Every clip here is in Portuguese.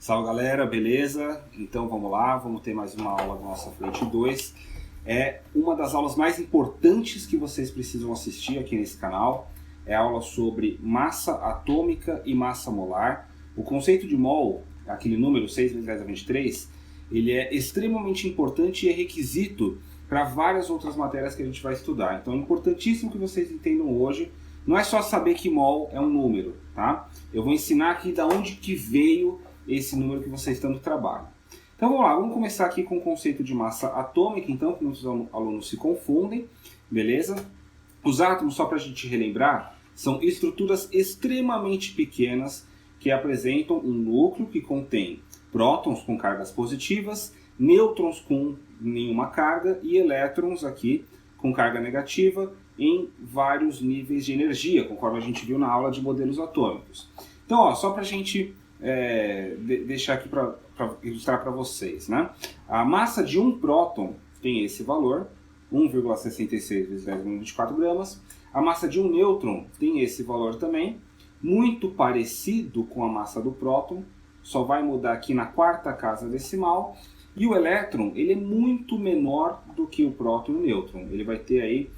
Salve galera, beleza? Então vamos lá, vamos ter mais uma aula da nossa frente 2. É uma das aulas mais importantes que vocês precisam assistir aqui nesse canal. É a aula sobre massa atômica e massa molar. O conceito de mol, aquele número 6 vezes 10 a 23, ele é extremamente importante e é requisito para várias outras matérias que a gente vai estudar. Então é importantíssimo que vocês entendam hoje. Não é só saber que mol é um número, tá? Eu vou ensinar aqui de onde que veio esse número que vocês tanto trabalham. Então vamos lá, vamos começar aqui com o conceito de massa atômica, então, que muitos alunos se confundem, beleza? Os átomos, só para a gente relembrar, são estruturas extremamente pequenas que apresentam um núcleo que contém prótons com cargas positivas, nêutrons com nenhuma carga e elétrons aqui com carga negativa em vários níveis de energia, conforme a gente viu na aula de modelos atômicos. Então, ó, só para a gente deixar aqui para ilustrar para vocês, né? A massa de um próton tem esse valor, 1,66 vezes 10 menos 24 gramas. A massa de um nêutron tem esse valor também, muito parecido com a massa do próton, só vai mudar aqui na quarta casa decimal. E o elétron, ele é muito menor do que o próton e o nêutron. Ele vai ter aí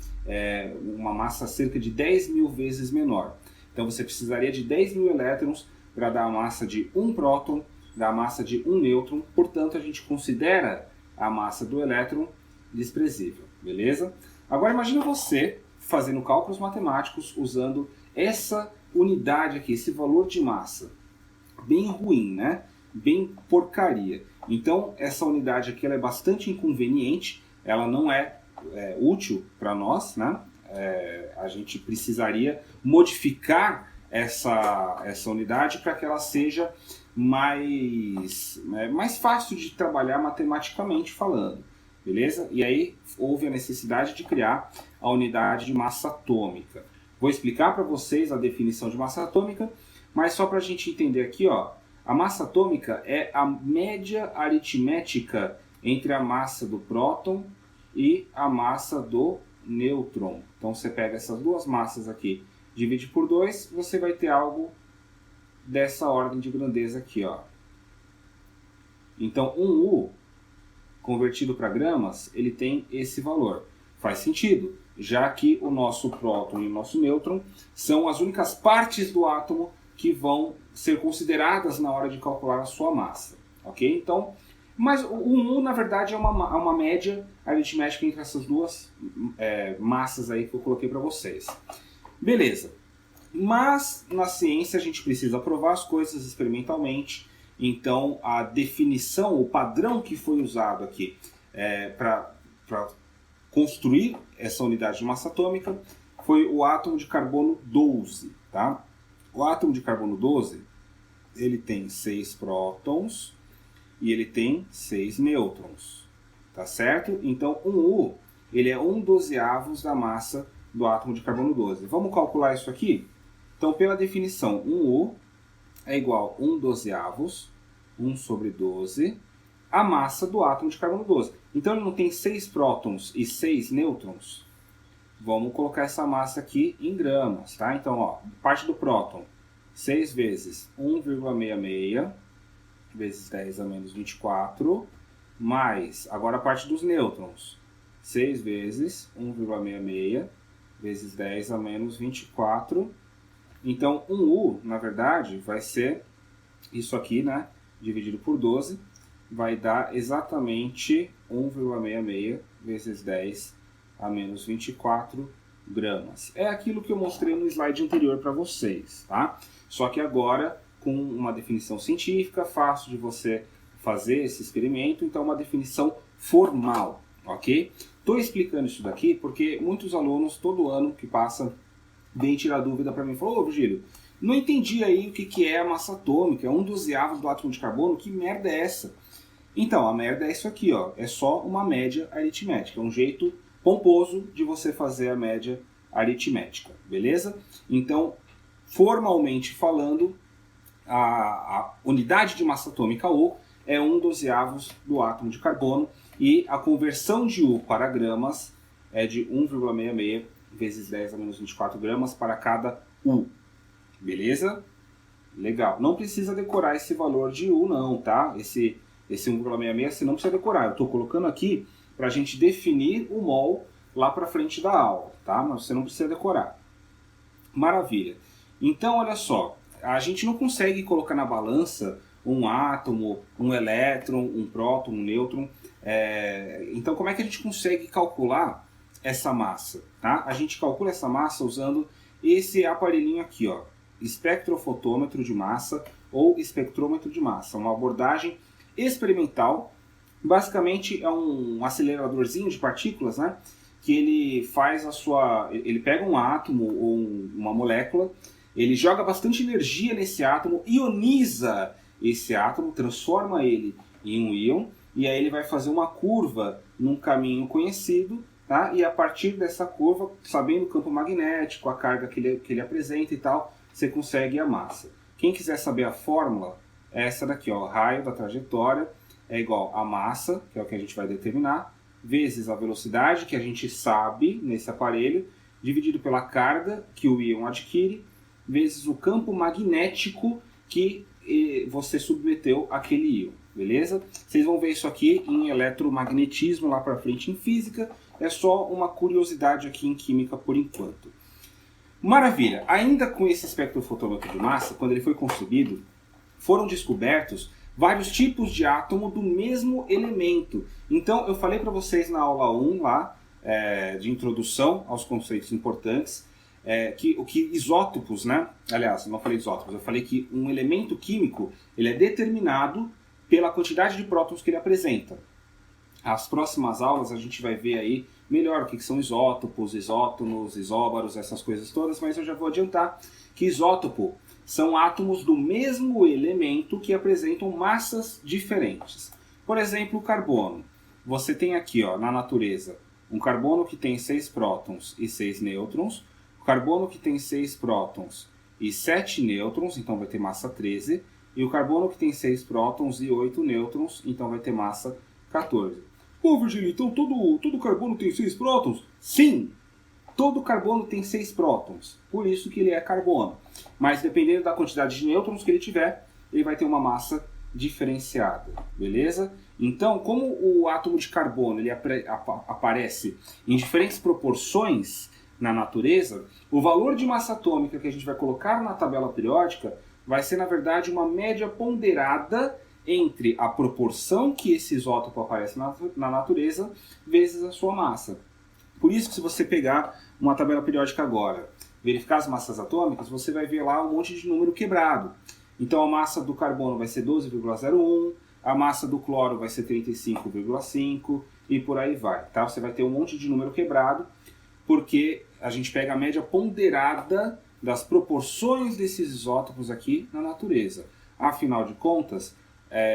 uma massa cerca de 10 mil vezes menor. Então você precisaria de 10 mil elétrons para dar a massa de um próton, da massa de um nêutron. Portanto, a gente considera a massa do elétron desprezível, beleza? Agora imagina você fazendo cálculos matemáticos usando essa unidade aqui, esse valor de massa. Bem ruim, né? Bem porcaria. Então, essa unidade aqui ela é bastante inconveniente, ela não é útil para nós, né? A gente precisaria modificar essa unidade para que ela seja mais fácil de trabalhar matematicamente falando, beleza? E aí houve a necessidade de criar a unidade de massa atômica. Vou explicar para vocês a definição de massa atômica, mas só para a gente entender aqui, ó, a massa atômica é a média aritmética entre a massa do próton e a massa do nêutron. Então você pega essas duas massas aqui, divide por 2, você vai ter algo dessa ordem de grandeza aqui, ó. Então, 1U, convertido para gramas, ele tem esse valor. Faz sentido, já que o nosso próton e o nosso nêutron são as únicas partes do átomo que vão ser consideradas na hora de calcular a sua massa, ok? Então, mas o 1U, na verdade, é uma média aritmética entre essas duas massas aí que eu coloquei para vocês. Beleza, mas na ciência a gente precisa provar as coisas experimentalmente, então a definição, o padrão que foi usado aqui para construir essa unidade de massa atômica foi o átomo de carbono 12, tá? O átomo de carbono 12, ele tem 6 prótons e ele tem 6 nêutrons, tá certo? Então 1U, ele é 1/12 da massa do átomo de carbono 12. Vamos calcular isso aqui? Então, pela definição, 1U é igual a 1/12, 1 sobre 12, a massa do átomo de carbono 12. Então, ele não tem 6 prótons e 6 nêutrons? Vamos colocar essa massa aqui em gramas, tá? Então, ó, parte do próton, 6 vezes 1,66 vezes 10 a menos 24, mais, agora a parte dos nêutrons, 6 vezes 1,66 vezes 10 a menos 24. Então, 1U, na verdade, vai ser isso aqui, né? Dividido por 12, vai dar exatamente 1,66 vezes 10 a menos 24 gramas. É aquilo que eu mostrei no slide anterior para vocês, tá? Só que agora com uma definição científica, fácil de você fazer esse experimento, então uma definição formal, ok? Estou explicando isso daqui porque muitos alunos, todo ano que passa, vêm tirar dúvida para mim e falam: ô Virgílio, não entendi aí o que é a massa atômica, é 1/12 do átomo de carbono, que merda é essa? Então, a merda é isso aqui, ó, é só uma média aritmética, é um jeito pomposo de você fazer a média aritmética, beleza? Então, formalmente falando, a unidade de massa atômica U é 1/12 do átomo de carbono e a conversão de U para gramas é de 1,66 vezes 10 a menos 24 gramas para cada U. Beleza? Legal. Não precisa decorar esse valor de U não, tá? Esse 1,66 você não precisa decorar. Eu estou colocando aqui para a gente definir o mol lá para frente da aula, tá? Mas você não precisa decorar. Maravilha. Então, olha só. A gente não consegue colocar na balança um átomo, um elétron, um próton, um nêutron. Então, como é que a gente consegue calcular essa massa? Tá? A gente calcula essa massa usando esse aparelhinho aqui, ó, espectrofotômetro de massa ou espectrômetro de massa. Uma abordagem experimental. Basicamente é um aceleradorzinho de partículas, né? Que ele faz ele pega um átomo ou uma molécula, ele joga bastante energia nesse átomo, ioniza esse átomo, transforma ele em um íon, e aí ele vai fazer uma curva num caminho conhecido, tá? E a partir dessa curva, sabendo o campo magnético, a carga que ele apresenta e tal, você consegue a massa. Quem quiser saber a fórmula, é essa daqui, ó, o raio da trajetória é igual a massa, que é o que a gente vai determinar, vezes a velocidade, que a gente sabe nesse aparelho, dividido pela carga que o íon adquire, vezes o campo magnético que você submeteu àquele íon, beleza? Vocês vão ver isso aqui em eletromagnetismo lá para frente em física, é só uma curiosidade aqui em química por enquanto. Maravilha! Ainda com esse espectrofotômetro de massa, quando ele foi concebido, foram descobertos vários tipos de átomo do mesmo elemento. Então, eu falei para vocês na aula 1 lá, de introdução aos conceitos importantes, que isótopos, né? Aliás, não falei isótopos, eu falei que um elemento químico ele é determinado pela quantidade de prótons que ele apresenta. As próximas aulas a gente vai ver aí melhor o que são isótopos, isótonos, isóbaros, essas coisas todas, mas eu já vou adiantar que isótopo são átomos do mesmo elemento que apresentam massas diferentes. Por exemplo, o carbono. Você tem aqui, ó, na natureza um carbono que tem 6 prótons e 6 nêutrons, o carbono que tem 6 prótons e 7 nêutrons, então vai ter massa 13, e o carbono que tem 6 prótons e 8 nêutrons, então vai ter massa 14. Pô, Virgílio, então todo carbono tem 6 prótons? Sim! Todo carbono tem 6 prótons, por isso que ele é carbono. Mas dependendo da quantidade de nêutrons que ele tiver, ele vai ter uma massa diferenciada, beleza? Então, como o átomo de carbono ele aparece em diferentes proporções na natureza, o valor de massa atômica que a gente vai colocar na tabela periódica vai ser, na verdade, uma média ponderada entre a proporção que esse isótopo aparece na natureza vezes a sua massa. Por isso que se você pegar uma tabela periódica agora, verificar as massas atômicas, você vai ver lá um monte de número quebrado. Então a massa do carbono vai ser 12,01, a massa do cloro vai ser 35,5 e por aí vai. Tá? Você vai ter um monte de número quebrado porque a gente pega a média ponderada das proporções desses isótopos aqui na natureza. Afinal de contas,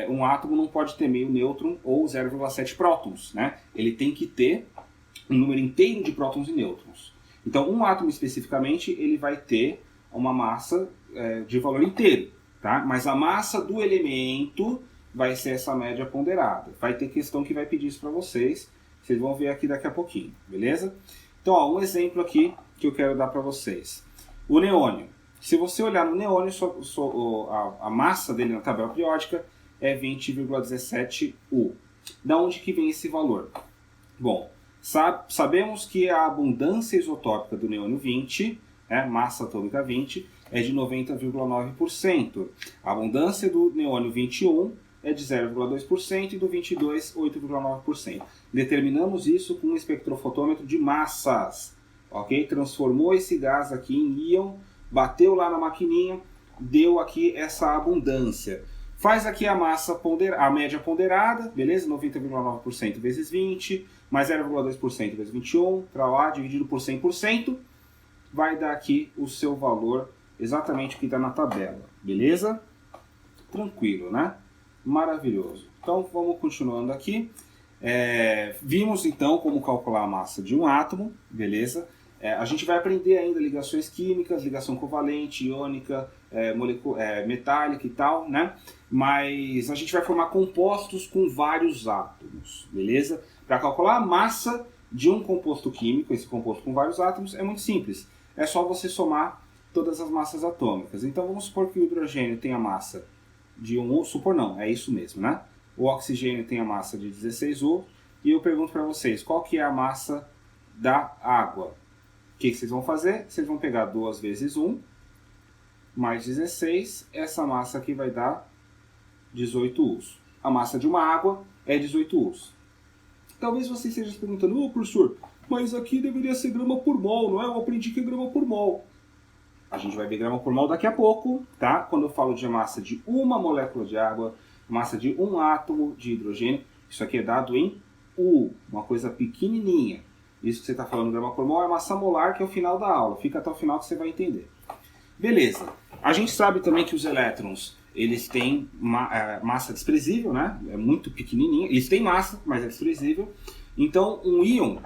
um átomo não pode ter meio nêutron ou 0,7 prótons, né? Ele tem que ter um número inteiro de prótons e nêutrons. Então, um átomo especificamente, ele vai ter uma massa de valor inteiro, tá? Mas a massa do elemento vai ser essa média ponderada. Vai ter questão que vai pedir isso para vocês vão ver aqui daqui a pouquinho, beleza? Então, ó, um exemplo aqui que eu quero dar para vocês. O neônio. Se você olhar no neônio, a massa dele na tabela periódica é 20,17 U. Da onde que vem esse valor? Bom, sabemos que a abundância isotópica do neônio 20, massa atômica 20, é de 90,9%. A abundância do neônio 21 é de 0,2% e do 22, 8,9%. Determinamos isso com um espectrofotômetro de massas. Ok? Transformou esse gás aqui em íon, bateu lá na maquininha, deu aqui essa abundância. Faz aqui a massa a média ponderada, beleza? 90,9% vezes 20, mais 0,2% vezes 21, para lá, dividido por 100%, vai dar aqui o seu valor, exatamente o que está na tabela, beleza? Tranquilo, né? Maravilhoso. Então, vamos continuando aqui. Vimos, então, como calcular a massa de um átomo, beleza? A gente vai aprender ainda ligações químicas, ligação covalente, iônica, metálica e tal, né? Mas a gente vai formar compostos com vários átomos, beleza? Para calcular a massa de um composto químico, esse composto com vários átomos, é muito simples. É só você somar todas as massas atômicas. Então vamos supor que o hidrogênio tem a massa de 1U, supor não, é isso mesmo, né? O oxigênio tem a massa de 16U, e eu pergunto para vocês, qual que é a massa da água? O que vocês vão fazer? Vocês vão pegar 2 vezes 1, mais 16, essa massa aqui vai dar 18 U's. A massa de uma água é 18 U's. Talvez você esteja se perguntando, professor, mas aqui deveria ser grama por mol, não é? Eu aprendi que é grama por mol. A gente vai ver grama por mol daqui a pouco, tá? Quando eu falo de massa de uma molécula de água, massa de um átomo de hidrogênio, isso aqui é dado em U, uma coisa pequenininha. Isso que você está falando grama por mol é massa molar, que é o final da aula. Fica até o final que você vai entender. Beleza. A gente sabe também que os elétrons, eles têm massa desprezível, né? É muito pequenininha. Eles têm massa, mas é desprezível. Então, um íon,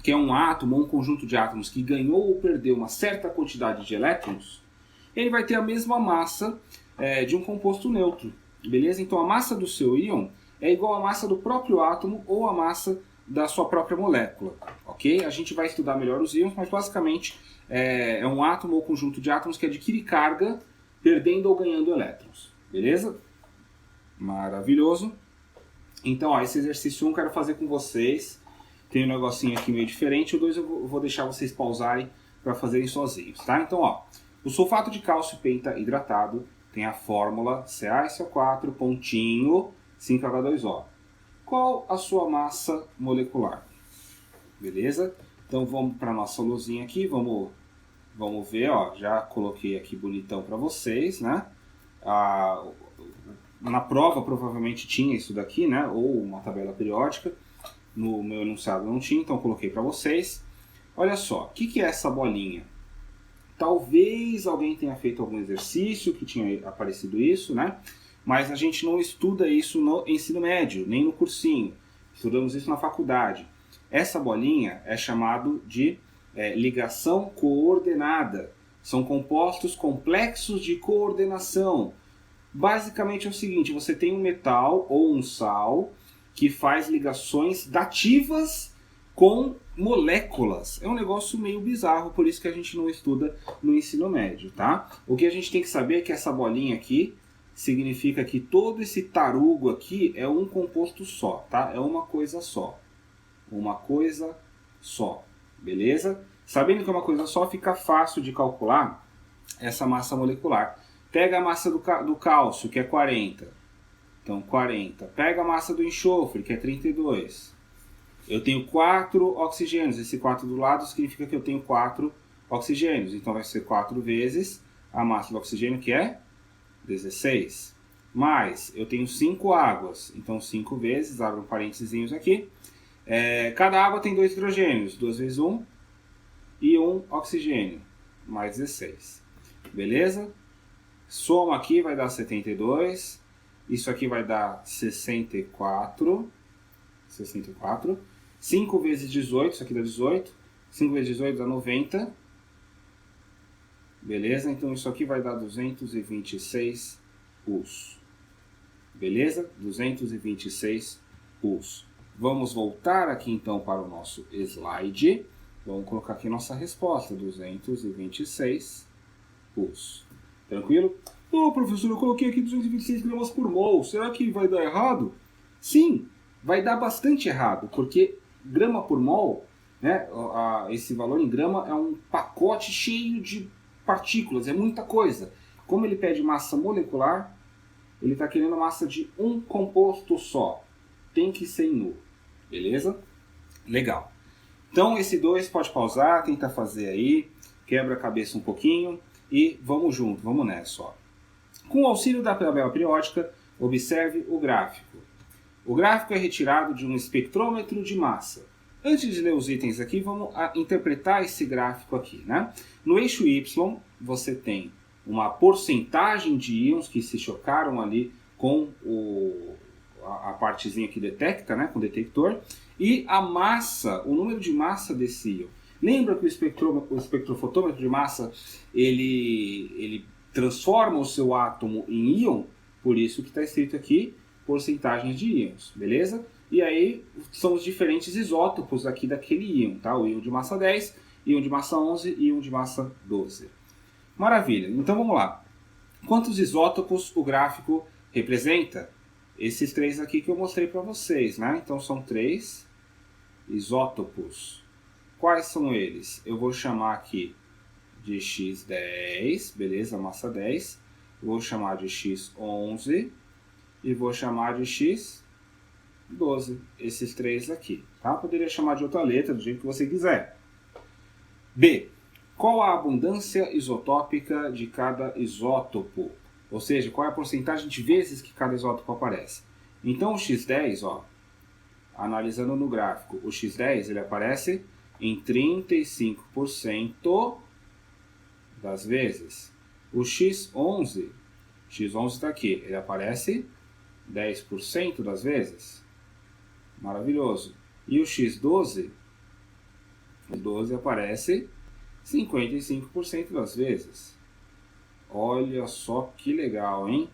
que é um átomo ou um conjunto de átomos que ganhou ou perdeu uma certa quantidade de elétrons, ele vai ter a mesma massa de um composto neutro. Beleza? Então, a massa do seu íon é igual à massa do próprio átomo ou à massa da sua própria molécula. Ok? A gente vai estudar melhor os íons, mas basicamente é um átomo ou conjunto de átomos que adquire carga perdendo ou ganhando elétrons. Beleza? Maravilhoso. Então, ó, esse exercício 1 eu quero fazer com vocês. Tem um negocinho aqui meio diferente. O 2 eu vou deixar vocês pausarem para fazerem sozinhos. Tá? Então, ó, o sulfato de cálcio penta-hidratado tem a fórmula CaSO4, pontinho, 5H2O. Qual a sua massa molecular? Beleza? Então vamos para a nossa luzinha aqui, vamos ver, ó, já coloquei aqui bonitão para vocês, né? Na prova provavelmente tinha isso daqui, né? Ou uma tabela periódica. No meu enunciado não tinha, então coloquei para vocês. Olha só, o que é essa bolinha? Talvez alguém tenha feito algum exercício que tinha aparecido isso, né? Mas a gente não estuda isso no ensino médio, nem no cursinho. Estudamos isso na faculdade. Essa bolinha é chamado de ligação coordenada. São compostos complexos de coordenação. Basicamente é o seguinte, você tem um metal ou um sal que faz ligações dativas com moléculas. É um negócio meio bizarro, por isso que a gente não estuda no ensino médio, tá? O que a gente tem que saber é que essa bolinha aqui significa que todo esse tarugo aqui é um composto só, tá? É uma coisa só. Uma coisa só, beleza? Sabendo que é uma coisa só, fica fácil de calcular essa massa molecular. Pega a massa do cálcio, que é 40. Então, 40. Pega a massa do enxofre, que é 32. Eu tenho 4 oxigênios. Esse 4 do lado significa que eu tenho 4 oxigênios. Então, vai ser 4 vezes a massa do oxigênio, que é 16. Mais, eu tenho 5 águas. Então, 5 vezes, abro um parênteses aqui. Cada água tem 2 hidrogênios. 2 vezes 1 e 1 oxigênio. Mais 16. Beleza? Soma aqui, vai dar 72. Isso aqui vai dar 64. 5 vezes 18, isso aqui dá 18. 5 vezes 18 dá 90. Beleza? Então isso aqui vai dar 226 U's. Beleza? 226 U's. Vamos voltar aqui então para o nosso slide. Vamos colocar aqui nossa resposta, 226 U's. Tranquilo? Professor, eu coloquei aqui 226 gramas por mol. Será que vai dar errado? Sim, vai dar bastante errado, porque grama por mol, né, esse valor em grama é um pacote cheio de partículas, é muita coisa. Como ele pede massa molecular, ele está querendo massa de um composto só. Tem que ser em U. Beleza? Legal. Então esse 2 pode pausar, tenta fazer aí, quebra a cabeça um pouquinho e vamos junto, vamos nessa. Ó. Com o auxílio da tabela periódica, observe o gráfico. O gráfico é retirado de um espectrômetro de massa. Antes de ler os itens aqui, vamos interpretar esse gráfico aqui, né? No eixo Y, você tem uma porcentagem de íons que se chocaram ali com a partezinha que detecta, né, com o detector, e a massa, o número de massa desse íon. Lembra que o espectrofotômetro de massa, ele transforma o seu átomo em íon, por isso que está escrito aqui porcentagens de íons, beleza? E aí são os diferentes isótopos aqui daquele íon, tá? O íon de massa 10, íon de massa 11 e íon de massa 12. Maravilha, então vamos lá. Quantos isótopos o gráfico representa? Esses 3 aqui que eu mostrei para vocês, né? Então são 3 isótopos. Quais são eles? Eu vou chamar aqui de X10, beleza? Massa 10. Vou chamar de X11 e vou chamar de X12. Esses 3 aqui, tá? Poderia chamar de outra letra, do jeito que você quiser. B. Qual a abundância isotópica de cada isótopo? Ou seja, qual é a porcentagem de vezes que cada isótopo aparece? Então o X10, ó, analisando no gráfico, o X10 ele aparece em 35% das vezes. O X11 está aqui, ele aparece 10% das vezes. Maravilhoso. E o X12? O 12 aparece 55% das vezes. Olha só que legal, hein?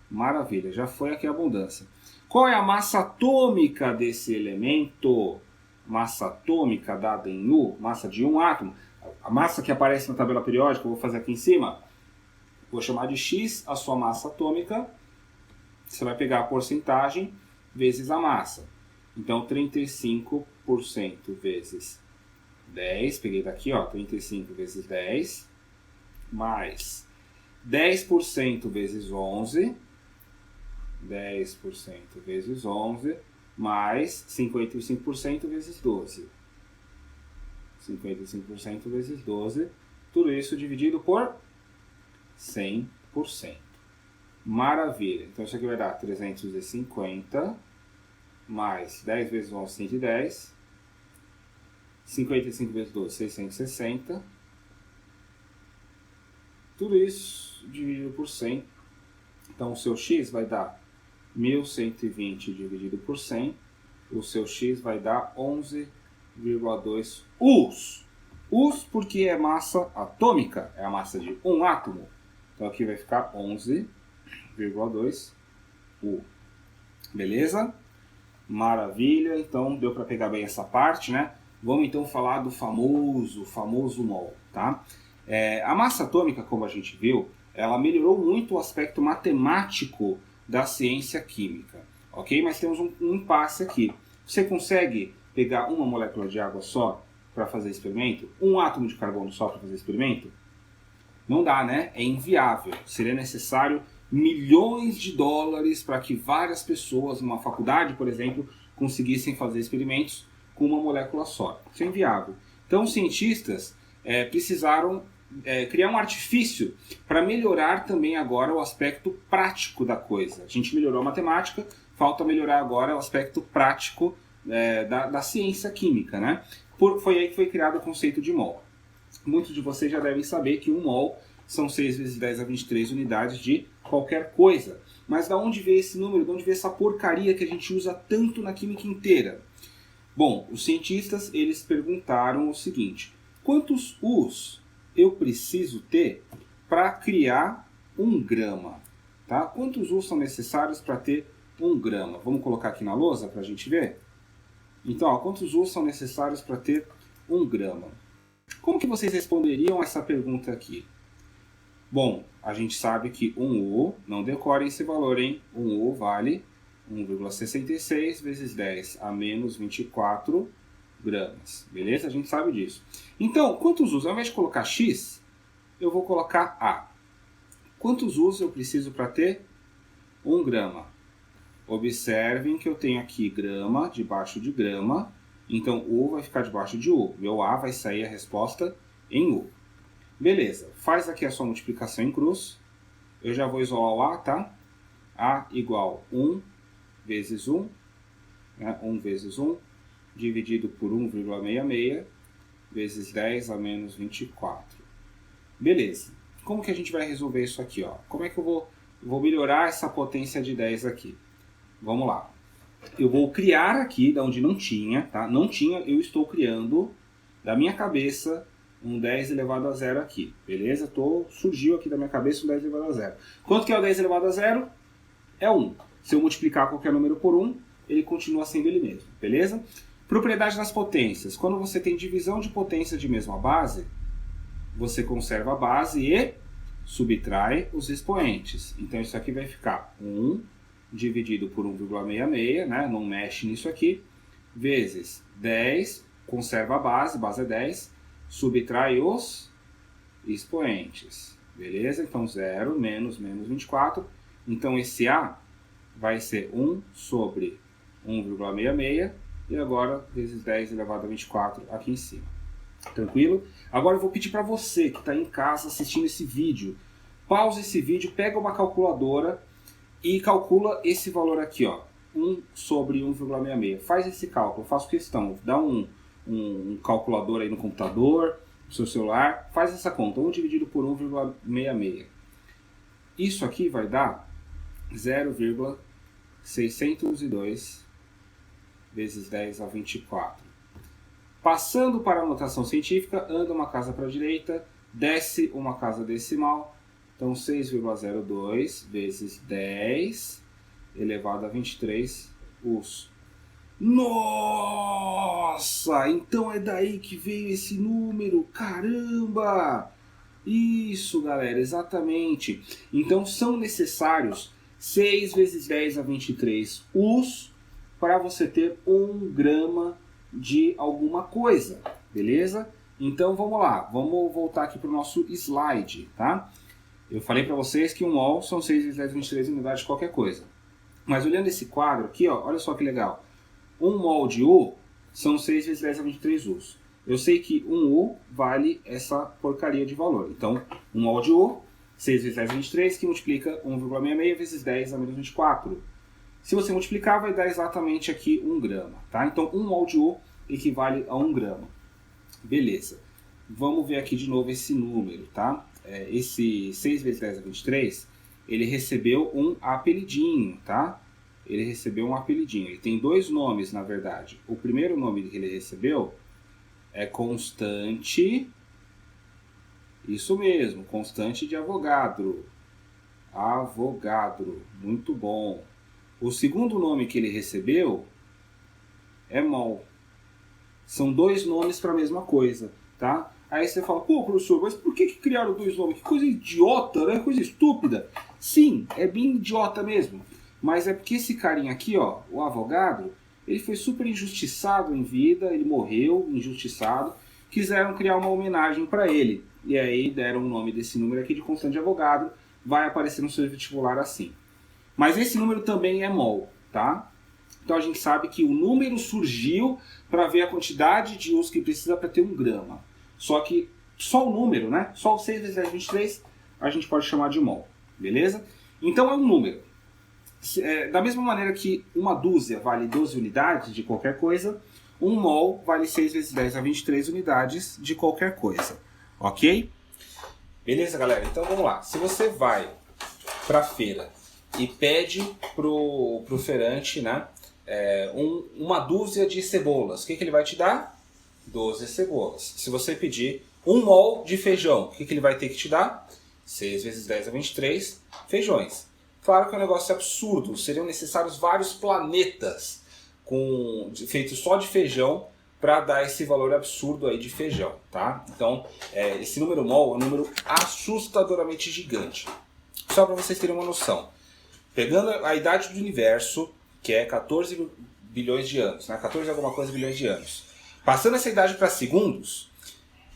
Maravilha, já foi aqui a abundância. Qual é a massa atômica desse elemento? Massa atômica dada em U, massa de um átomo. A massa que aparece na tabela periódica, eu vou fazer aqui em cima. Vou chamar de X a sua massa atômica. Você vai pegar a porcentagem vezes a massa. Então, 35% vezes 10. Peguei daqui, ó, 35 vezes 10. Mais 10% vezes 11. 10% vezes 11. Mais 55% vezes 12. 55% vezes 12. Tudo isso dividido por 100%. Maravilha. Então isso aqui vai dar 350 mais 10 vezes 11, 110. 55 vezes 12, 660. Tudo isso dividido por 100. Então o seu X vai dar 1120 dividido por 100. O seu X vai dar 11,2 Us. Us porque é massa atômica, é a massa de um átomo. Então aqui vai ficar 11,2 U. Beleza? Maravilha. Então deu para pegar bem essa parte, né? Vamos então falar do famoso mol, tá? A massa atômica, como a gente viu, ela melhorou muito o aspecto matemático da ciência química, ok? Mas temos um impasse aqui. Você consegue pegar uma molécula de água só para fazer experimento? Um átomo de carbono só para fazer experimento? Não dá, né? É inviável. Seria necessário milhões de dólares para que várias pessoas, numa faculdade, por exemplo, conseguissem fazer experimentos com uma molécula só. Isso é inviável. Então, os cientistas precisaram criar um artifício para melhorar também agora o aspecto prático da coisa. A gente melhorou a matemática, falta melhorar agora o aspecto prático da ciência química, né? Foi aí que foi criado o conceito de mol. Muitos de vocês já devem saber que um mol são 6 vezes 10 a 23 unidades de qualquer coisa. Mas da onde veio esse número? De onde veio essa porcaria que a gente usa tanto na química inteira? Bom, os cientistas eles perguntaram o seguinte: quantos U's eu preciso ter para criar 1 grama? Tá? Quantos U's são necessários para ter 1 grama? Vamos colocar aqui na lousa para a gente ver? Então, ó, quantos U's são necessários para ter 1 grama? Como que vocês responderiam essa pergunta aqui? Bom, a gente sabe que 1 U, não decorem esse valor, hein? 1 U vale 1,66 vezes 10 a menos 24 gramas. Beleza? A gente sabe disso. Então, quantos U's? Ao invés de colocar X, eu vou colocar A. Quantos U's eu preciso para ter 1 grama? Observem que eu tenho aqui grama debaixo de grama. Então, U vai ficar debaixo de U. Meu A vai sair a resposta em U. Beleza. Faz aqui a sua multiplicação em cruz. Eu já vou isolar o A, tá? A igual 1 vezes 1. Né? 1 vezes 1 dividido por 1,66 vezes 10 a menos 24. Beleza. Como que a gente vai resolver isso aqui? Ó? Como é que eu vou melhorar essa potência de 10 aqui? Vamos lá. Eu vou criar aqui, da onde não tinha, tá? Não tinha, eu estou criando da minha cabeça um 10 elevado a 0 aqui, beleza? Surgiu aqui da minha cabeça um 10 elevado a 0. Quanto que é o 10 elevado a 0? É 1. Se eu multiplicar qualquer número por 1, ele continua sendo ele mesmo, beleza? Propriedade das potências. Quando você tem divisão de potência de mesma base, você conserva a base e subtrai os expoentes. Então isso aqui vai ficar 1 dividido por 1,66, né? Não mexe nisso aqui, vezes 10, conserva a base é 10, subtrai os expoentes. Beleza? Então 0 menos 24. Então esse A vai ser 1 sobre 1,66 e agora vezes 10 elevado a 24 aqui em cima. Tranquilo? Agora eu vou pedir para você que está em casa assistindo esse vídeo, pausa esse vídeo, pega uma calculadora e calcula esse valor aqui, ó, 1 sobre 1,66. Faz esse cálculo, eu faço questão, dá um calculador aí no computador, no seu celular, faz essa conta, 1 dividido por 1,66. Isso aqui vai dar 0,602 vezes 10 a 24. Passando para a notação científica, anda uma casa para a direita, desce uma casa decimal. Então 6,02 vezes 10 elevado a 23 us. Nossa! Então é daí que veio esse número. Caramba! Isso, galera, exatamente. Então são necessários 6 vezes 10 a 23 us para você ter 1 grama de alguma coisa, beleza? Então vamos lá, vamos voltar aqui para o nosso slide, tá? Eu falei para vocês que 1 mol são 6 vezes 10 a 23 unidades de qualquer coisa. Mas olhando esse quadro aqui, ó, olha só que legal. 1 mol de U são 6 vezes 10 a 23 us. Eu sei que 1 U vale essa porcaria de valor. Então, 1 mol de U, 6 vezes 10 a 23, que multiplica 1,66 vezes 10 a menos 24. Se você multiplicar, vai dar exatamente aqui 1 grama, tá? Então, 1 mol de U equivale a 1 grama. Beleza. Vamos ver aqui de novo esse número, tá? Esse 6 vezes 10 a 23, ele recebeu um apelidinho, tá? Ele recebeu um apelidinho. Ele tem 2 nomes, na verdade. O primeiro nome que ele recebeu é constante. Isso mesmo, constante de Avogadro. Avogadro, muito bom. O segundo nome que ele recebeu é mol. São 2 nomes para a mesma coisa, tá? Aí você fala, pô, professor, mas por que criaram 2 nomes? Que coisa idiota, né? Coisa estúpida. Sim, é bem idiota mesmo. Mas é porque esse carinha aqui, ó, o Avogadro, ele foi super injustiçado em vida, ele morreu injustiçado. Quiseram criar uma homenagem para ele. E aí deram o nome desse número aqui de constante de Avogadro. Vai aparecer no seu vestibular assim. Mas esse número também é mol, tá? Então a gente sabe que o número surgiu para ver a quantidade de us que precisa para ter 1 grama. Só que só o número, né? Só o 6 vezes 10 23 a gente pode chamar de mol, beleza? Então é um número. Da mesma maneira que uma dúzia vale 12 unidades de qualquer coisa, 1 mol vale 6 vezes 10 a 23 unidades de qualquer coisa, ok? Beleza, galera? Então vamos lá. Se você vai para a feira e pede pro feirante, né, uma dúzia de cebolas, o que ele vai te dar? 12 cebolas. Se você pedir 1 mol de feijão, o que ele vai ter que te dar? 6 vezes 10 a 23 feijões. Claro que é um negócio absurdo, seriam necessários vários planetas feitos só de feijão para dar esse valor absurdo aí de feijão, tá? Então, esse número mol é um número assustadoramente gigante. Só para vocês terem uma noção. Pegando a idade do universo, que é 14 bilhões de anos, né? 14 alguma coisa bilhões de anos. Passando essa idade para segundos,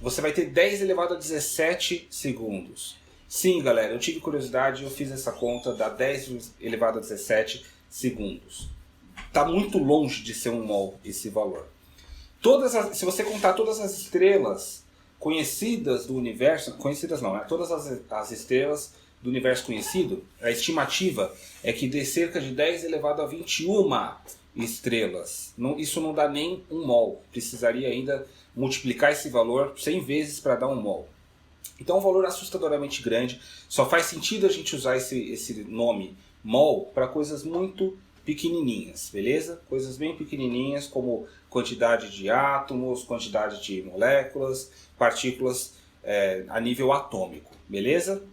você vai ter 10 elevado a 17 segundos. Sim, galera, eu tive curiosidade e eu fiz essa conta, dá 10 elevado a 17 segundos. Está muito longe de ser 1 mol esse valor. Se você contar todas as estrelas conhecidas do universo, conhecidas não, né? Todas as estrelas do universo conhecido, a estimativa é que dê cerca de 10 elevado a 21 estrelas. Isso não dá nem 1 mol. Precisaria ainda multiplicar esse valor 100 vezes para dar 1 mol. Então é um valor assustadoramente grande. Só faz sentido a gente usar esse nome mol para coisas muito pequenininhas, beleza? Coisas bem pequenininhas como quantidade de átomos, quantidade de moléculas, partículas a nível atômico, beleza?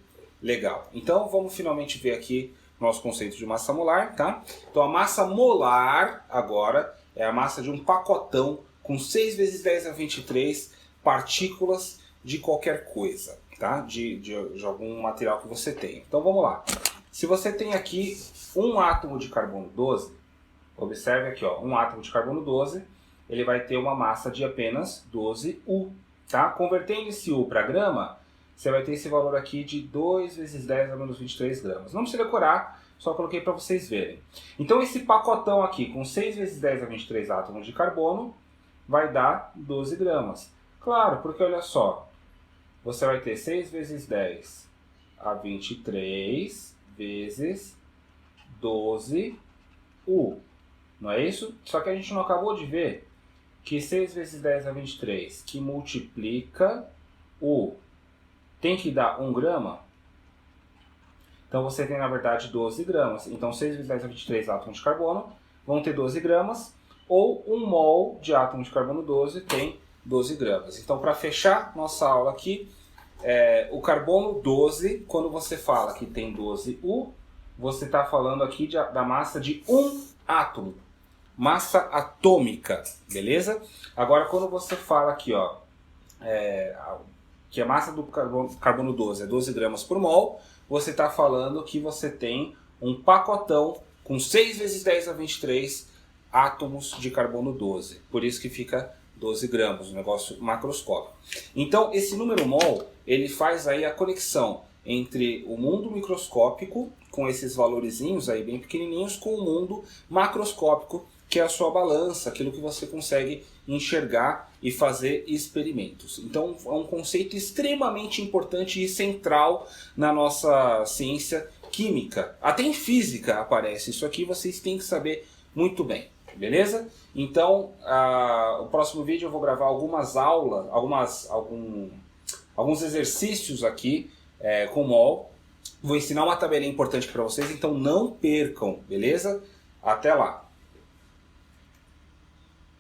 Legal. Então vamos finalmente ver aqui nosso conceito de massa molar, tá? Então a massa molar agora é a massa de um pacotão com 6 vezes 10 a 23 partículas de qualquer coisa. tá? De algum material que você tenha. Então vamos lá. Se você tem aqui um átomo de carbono 12, observe aqui, ó, um átomo de carbono 12, ele vai ter uma massa de apenas 12 U, tá? Convertendo esse U para grama, você vai ter esse valor aqui de 2 vezes 10 a menos 23 gramas. Não precisa decorar, só coloquei para vocês verem. Então esse pacotão aqui, com 6 vezes 10 a 23 átomos de carbono, vai dar 12 gramas. Claro, porque olha só, você vai ter 6 vezes 10 a 23 vezes 12 U. Não é isso? Só que a gente não acabou de ver que 6 vezes 10 a 23, que multiplica U, tem que dar 1 grama? Então você tem, na verdade, 12 gramas. Então 6 vezes 10 a 23 átomos de carbono vão ter 12 gramas, ou 1 mol de átomo de carbono 12 tem 12 gramas. Então, para fechar nossa aula aqui, o carbono 12, quando você fala que tem 12 U, você está falando aqui da massa de um átomo. Massa atômica, beleza? Agora, quando você fala aqui, ó, que a massa do carbono 12 é 12 gramas por mol, você está falando que você tem um pacotão com 6 vezes 10 a 23 átomos de carbono 12. Por isso que fica 12 gramas, um negócio macroscópico. Então, esse número mol, ele faz aí a conexão entre o mundo microscópico, com esses valorezinhos aí bem pequenininhos, com o mundo macroscópico, que é a sua balança, aquilo que você consegue enxergar e fazer experimentos. Então é um conceito extremamente importante e central na nossa ciência química. Até em física aparece isso aqui, vocês têm que saber muito bem, beleza? Então, o próximo vídeo eu vou gravar algumas aulas, alguns exercícios aqui com mol. Vou ensinar uma tabelinha importante para vocês, então não percam, beleza? Até lá!